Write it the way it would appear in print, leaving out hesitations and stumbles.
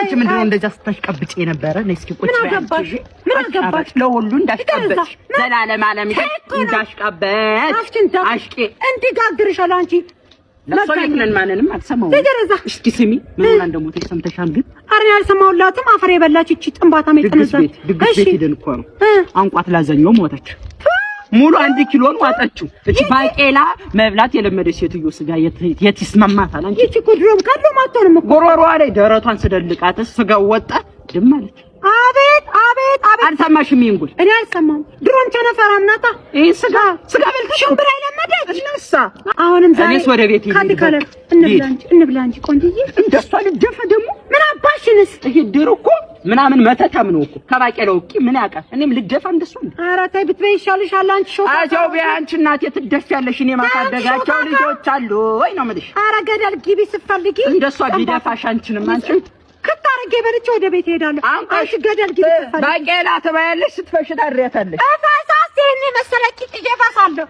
አንቺ ምንድነው እንደዛ ስታሽቀብጪ የነበረ? ነይ እስኪ ቁጭ በይ። ምን አገባሽ? ለሁሉ እንዳሽቀበጥሽ ዘላለም ዓለም እንዳሽቀበጥ አሽቄ እንዲጋግርሻል አንቺ ለሰውየን ማንንም አልሰማው። እስኪ ስሚ ምን ሆነ እንደሞተች ሰምተሻል? ግን አሬ አልሰማውላትም። አፈር የበላች እቺ ጥንባታ መጥነዛች። ድግስ ቤት ሄደን እኮ ነው አንቋት ላዛኛው ሞተች። ሙሉ 1 ኪሎን ዋጠችው። እቺ ባቄላ መብላት የለመደች ሴትዮ ስጋ የት ይስማማታል? አንቺ እቺ ኩድሮም ካለው ማጥቶንም ጎሮሮዋ ላይ ደረቷን ስደልቃት ስጋው ወጣ ድም አለች። አቤት አቤት አቤት! አልሰማሽም? ይንጉል እኔ አልሰማም። ድሮም ቸነፈራም ናታ። ይሄ ስጋ በልተሽ ሽምብራ የለመደች ነሳ። አሁንም ዛሬ እኔስ ወደ ቤት ይሄድ እንብላ እንጂ ቆንጆዬ። እንደሷ ልደፈ ደግሞ ምን አባሽንስ? ይሄ ድር እኮ ምናምን መተታም ነው እኮ ከባቄላው እቂ ምን ያውቃል? እኔም ልደፋ እንደሷ ነው። ኧረ ተይ ብትበይ ይሻልሻል። አንቺ ሾታ አጆ ቢያንቺ እናቴ ትደፊያለሽ። እኔ ማሳደጋቸው ልጆች አሉ ወይ ነው የምልሽ። ኧረ ገደል ግቢ ስትፈልጊ እንደሷ ቢደፋሽ አንቺንም አንቺ ከታረገ በልቼ ወደ ቤት ሄዳለሁ። አንቺ ገደል ግቢ ስትፈልጊ ባቄላ ትበያለሽ፣ ስትፈሽ ታድሪያታለሽ። አፋሳስ ይሄን መሰለኪ ትጀፋሳለሁ።